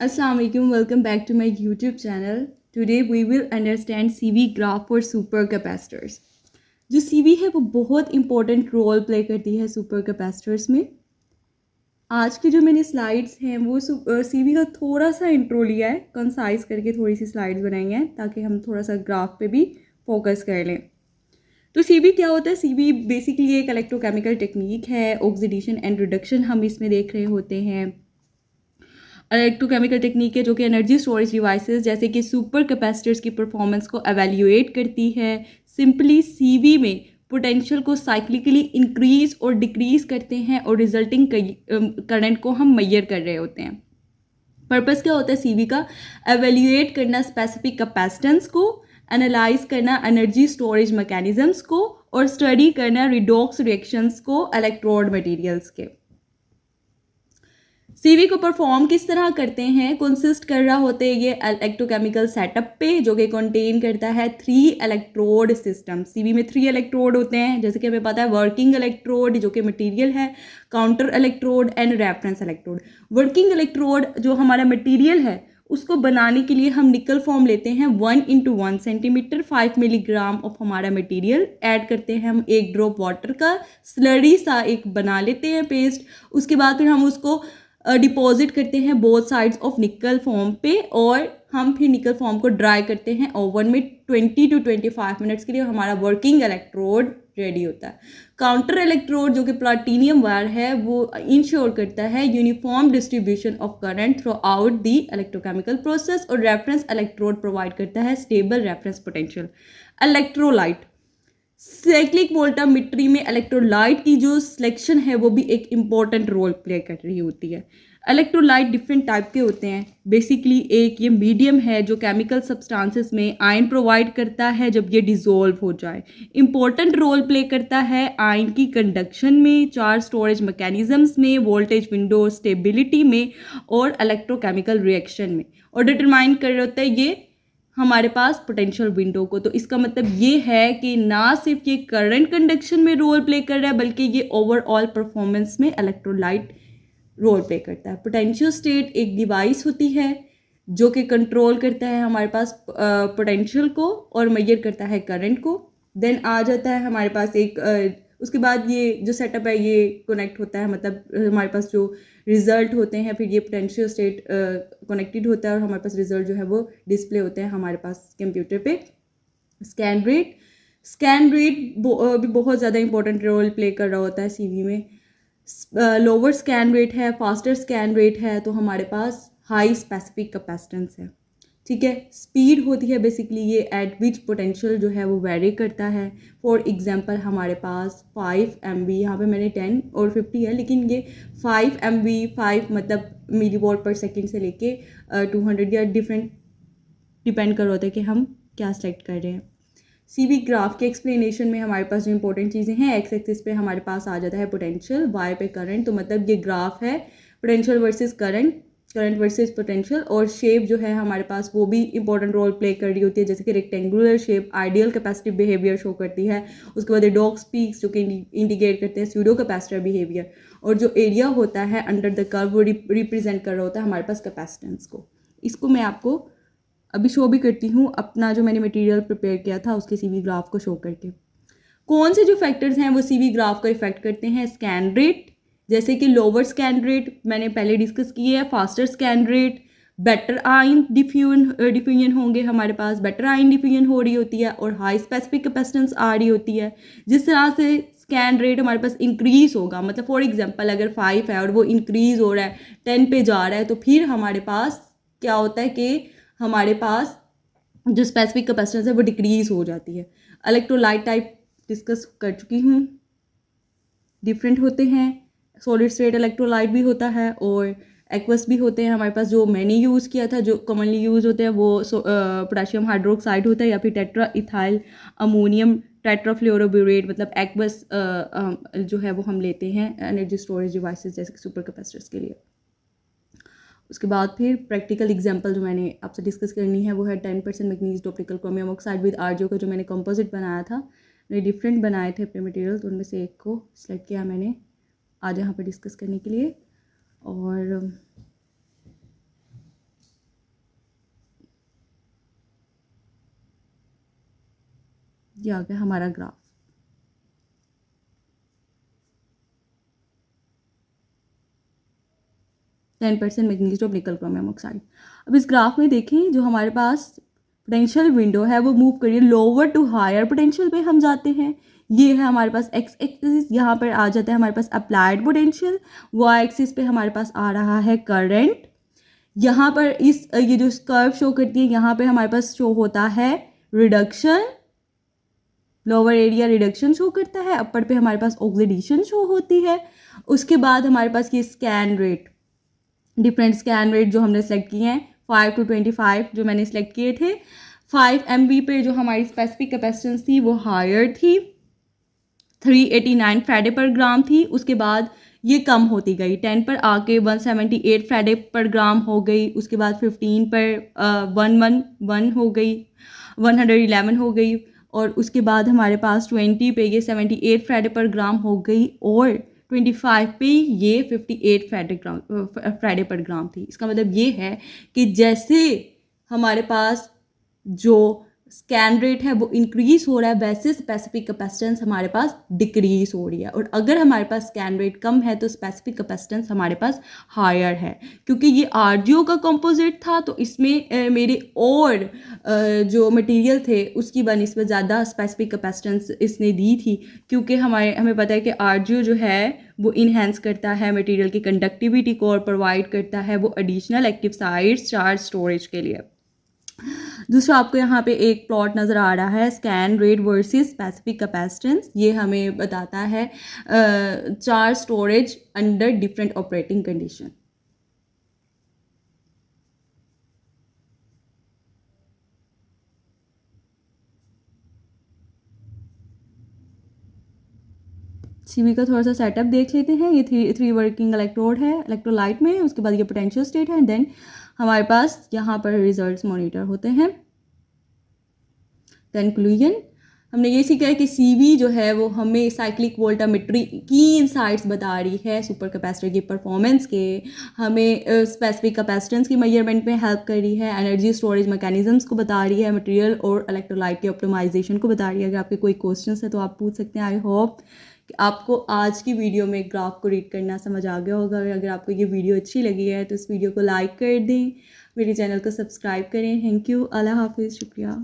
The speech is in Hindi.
Assalamualaikum, welcome back to my YouTube channel. Today we will understand CV graph for super capacitors. जो CV है वो बहुत इंपॉर्टेंट रोल प्ले करती है सुपर कैपेसिटर्स में. आज की जो मैंने स्लाइड्स हैं वो CV का थोड़ा सा इंट्रो लिया है, कंसाइज करके थोड़ी सी स्लाइड्स बनाई हैं ताकि हम थोड़ा सा ग्राफ पे भी फोकस कर लें. तो CV क्या होता है? CV बेसिकली एक इलेक्ट्रोकेमिकल टेक्निक है. ऑक्सीडेशन एंड रिडक्शन हम इसमें देख रहे होते हैं. इलेक्ट्रोकेमिकल टेक्निक है जो कि एनर्जी स्टोरेज डिवाइसेस जैसे कि सुपर कैपेसिटर्स की परफॉर्मेंस को एवेल्यूएट करती है. सिंपली CV में पोटेंशियल को साइक्लिकली इंक्रीज और डिक्रीज करते हैं और रिजल्टिंग करंट को हम मेजर कर रहे होते हैं. पर्पस क्या होता है CV का? एवेल्यूएट करना स्पेसिफिक कैपेसिटेंस को, एनालाइज करना एनर्जी स्टोरेज मैकेनिज्म्स को और स्टडी करना रिडॉक्स रिएक्शंस को इलेक्ट्रोड मटेरियल्स के. CV को परफॉर्म किस तरह करते हैं? कंसिस्ट कर रहा होते हैं ये इलेक्ट्रोकेमिकल सेटअप पे जो कि कंटेन करता है 3 इलेक्ट्रोड सिस्टम. CV में 3 इलेक्ट्रोड होते हैं जैसे कि हमें पता है. वर्किंग इलेक्ट्रोड जो कि मटेरियल है, counter electrode and reference electrode. Working electrode जो हमारा मटेरियल है उसको बनाने के लिए हम निकल फॉर्म लेते हैं 1 × 1 सेंटीमीटर. 5 मिलीग्राम ऑफ हमारा मटेरियल ऐड करते हैं हम 1 ड्रॉप वाटर का, स्लरी सा एक बना लेते हैं पेस्ट. उसके बाद फिर हम उसको डिपॉजिट करते हैं बोथ साइड्स ऑफ निकल फॉर्म पे और हम फिर निकल फॉर्म को ड्राई करते हैं ओवन में 20 to 25 मिनट्स के लिए. हमारा वर्किंग इलेक्ट्रोड रेडी होता है. काउंटर इलेक्ट्रोड जो कि प्लाटिनियम वायर है वो इंश्योर करता है uniform distribution of current throughout the electrochemical process और रेफरेंस इलेक्ट्रोड प्रोवाइड करता है stable reference potential. Electrolyte cyclic voltammetry में इलेक्ट्रोलाइट की जो सिलेक्शन है वो भी एक इम्पॉर्टेंट रोल प्ले कर रही होती है. इलेक्ट्रोलाइट डिफरेंट टाइप के होते हैं. बेसिकली एक ये मीडियम है जो केमिकल सब्सटेंसेस में आयन प्रोवाइड करता है जब ये डिसॉल्व हो जाए. इंपॉर्टेंट रोल प्ले करता है आयन की कंडक्शन में, चार्ज स्टोरेज मैकेनिज्म्स में, वोल्टेज विंडो स्टेबिलिटी में और इलेक्ट्रोकेमिकल रिएक्शन में. और डिटरमाइन कर रहे होता है ये हमारे पास पोटेंशियल विंडो को. तो इसका मतलब ये है कि ना सिर्फ ये करंट कंडक्शन में रोल प्ले कर रहा है बल्कि ये ओवरऑल परफॉर्मेंस में इलेक्ट्रोलाइट रोल प्ले करता है. पोटेंशियल स्टेट एक डिवाइस होती है जो कि कंट्रोल करता है हमारे पास पोटेंशियल को और मेजर करता है करंट को. देन आ जाता है हमारे पास एक उसके बाद ये जो सेटअप है ये कनेक्ट होता है, मतलब हमारे पास जो रिजल्ट होते हैं फिर ये पोटेंशियल स्टेट कनेक्टेड होता है और हमारे पास रिजल्ट जो है वो डिस्प्ले होते हैं हमारे पास कंप्यूटर पे. स्कैन रेट भी बहुत ज़्यादा इंपॉर्टेंट रोल प्ले कर रहा होता है CV में. लोअर स्कैन रेट है, फास्टर स्कैन रेट है तो हमारे पास हाई स्पेसिफिक कैपेसिटेंस है. ठीक है. स्पीड होती है बेसिकली ये एट विच पोटेंशियल जो है वो वेरी करता है. फॉर एग्जांपल हमारे पास 5 MV, यहाँ पे मैंने 10 और 50 है लेकिन ये 5 MV 5 मतलब मिलीवॉट पर सेकेंड से लेके 200 या डिफरेंट डिपेंड कर रहा होता है कि हम क्या सेलेक्ट कर रहे हैं. CV ग्राफ के एक्सप्लेनेशन में हमारे पास जो इंपॉर्टेंट चीज़ें हैं, एक्स एक्सिस पे हमारे पास आ जाता है पोटेंशियल, वाई पे करंट. तो मतलब ये ग्राफ है potential versus current versus potential. और शेप जो है हमारे पास वो भी इंपॉर्टेंट रोल प्ले कर रही होती है जैसे कि rectangular shape ideal capacitive behaviour show करती है. उसके बाद डॉग्स पीक्स जो कि इंडिकेट करते हैं स्यूडो कैपेसिटर बिहेवियर. और जो एरिया होता है अंडर द कर्व वो रिप्रेजेंट कर रहा होता है हमारे पास कैपेसिटेंस को. इसको मैं आपको अभी शो भी करती हूँ अपना जो मैंने मटेरियल प्रिपेयर किया था उसके CV ग्राफ को शो करके. कौन से जो फैक्टर्स हैं वो CV ग्राफ को इफेक्ट करते हैं? स्कैन रेट जैसे कि लोअर स्कैन रेट मैंने पहले डिस्कस की है, faster scan rate, better ion diffusion होंगे हमारे पास, बेटर आयन डिफ्यूजन हो रही होती है और हाई स्पेसिफिक कैपेसिटेंस आ रही होती है. जिस तरह से स्कैन रेट हमारे पास इंक्रीज होगा, मतलब फॉर एग्जांपल अगर 5 है और वो इंक्रीज हो रहा है 10 पे जा रहा है तो फिर हमारे पास क्या होता है कि हमारे पास जो स्पेसिफिक कैपेसिटेंस है वो डिक्रीज हो जाती है. इलेक्ट्रोलाइट टाइप डिस्कस कर चुकी हूँ. डिफरेंट होते हैं. सॉलिड स्टेट इलेक्ट्रोलाइट भी होता है और एक्वस भी होते हैं हमारे पास. जो मैंने यूज़ किया था जो कॉमनली यूज़ होते हैं वो पोटेशियम हाइड्रोक्साइड होता है या फिर टेट्रा इथाइल अमोनियम टेट्राफ्लोरोब्यूरेट, मतलब एक्वस जो है वो हम लेते हैं एनर्जी स्टोरेज डिवाइसेस जैसे सुपर कैपेसिटर्स के लिए. उसके बाद फिर प्रैक्टिकल एग्जांपल जो मैंने आपसे डिस्कस करनी है वो है 10% manganese duplicate chromium oxide with RGO का जो मैंने कंपोजिट बनाया था. मैंने डिफरेंट बनाए थे अपने मटेरियल तो उनमें से एक को सिलेक्ट किया मैंने आज यहाँ पर डिस्कस करने के लिए. और ये आ गया हमारा ग्राफ। 10% मैग्नीज ऑफ निकल क्रोमियम ऑक्साइड। अब इस ग्राफ में देखें जो हमारे पास पोटेंशियल विंडो है वो मूव करिए, लोअर टू हायर पोटेंशियल पे हम जाते हैं। ये है हमारे पास एक्स एक्सिस, यहाँ पर आ जाता है हमारे पास अप्लाइड पोटेंशियल, वाई एक्सिस पे हमारे पास आ रहा है करंट। यहाँ पर इस ये जो कर्व शो करती है यहाँ पे हमारे पास शो होता है reduction, lower area reduction show करता है, अपर पे हमारे पास ऑक्सीडेशन शो होती है। उसके बाद हमारे पास ये scan rate, different scan rate जो हमने सेलेक्ट किए हैं 5 to 25 जो मैंने सेलेक्ट किए थे। 5 MV पे जो हमारी स्पेसिफिक कैपेसिटेंस थी वो हायर थी, 389 फैराडे पर ग्राम थी। उसके बाद ये कम होती गई, 10 पर आके 178 फैराडे पर ग्राम हो गई। उसके बाद 15 पर 111 हो गई, 111 हो गई। और उसके बाद हमारे पास 20 पे ये 78 फैराडे पर ग्राम हो गई, और 25 पे ये 58 फैराडे पर ग्राम थी। इसका मतलब ये है कि जैसे हमारे पास जो स्कैन रेट है वो इंक्रीज हो रहा है, वैसे स्पेसिफिक कैपेसिटेंस हमारे पास डिक्रीज हो रही है। और अगर हमारे पास स्कैन रेट कम है तो स्पेसिफिक कैपेसिटेंस हमारे पास हायर है। क्योंकि ये आरजीओ का कंपोजिट था तो इसमें मेरे और जो मटेरियल थे उसकी बनिस्बत ज़्यादा स्पेसिफिक कैपेसिटेंस इसने दी थी। क्योंकि हमें पता है कि आरजीओ जो है वो इन्हेंस करता है मटेरियल की कंडक्टिविटी को और प्रोवाइड करता है वो additional active sites charge storage के लिए। दूसरा आपको यहाँ पे एक प्लॉट नज़र आ रहा है scan rate versus specific capacitance. ये हमें बताता है charge storage under different operating condition. CV का थोड़ा सा सेटअप देख लेते हैं। ये थ्री वर्किंग इलेक्ट्रोड है इलेक्ट्रोलाइट में, उसके बाद ये पोटेंशियल स्टेट है, देन हमारे पास यहाँ पर रिजल्ट्स मॉनिटर होते हैं। कंक्लूजन हमने ये सीखा है कि सीवी जो है वो हमें साइक्लिक वोल्टामेट्री की इनसाइट्स बता रही है सुपर कैपेसिटर की परफॉर्मेंस के, हमें स्पेसिफिक कैपेसिटेंस की मेजरमेंट में हेल्प कर रही है, एनर्जी स्टोरेज मैकेनिज्म्स को बता रही है, मटेरियल और इलेक्ट्रोलाइट के ऑप्टिमाइजेशन को बता रही है। अगर आपके कोई क्वेश्चन है तो आप पूछ सकते हैं। आई होप कि आपको आज की वीडियो में ग्राफ को रीड करना समझ आ गया होगा। अगर आपको ये वीडियो अच्छी लगी है तो इस वीडियो को लाइक कर दें, मेरे चैनल को सब्सक्राइब करें। थैंक यू, अल्लाह हाफिज़, शुक्रिया।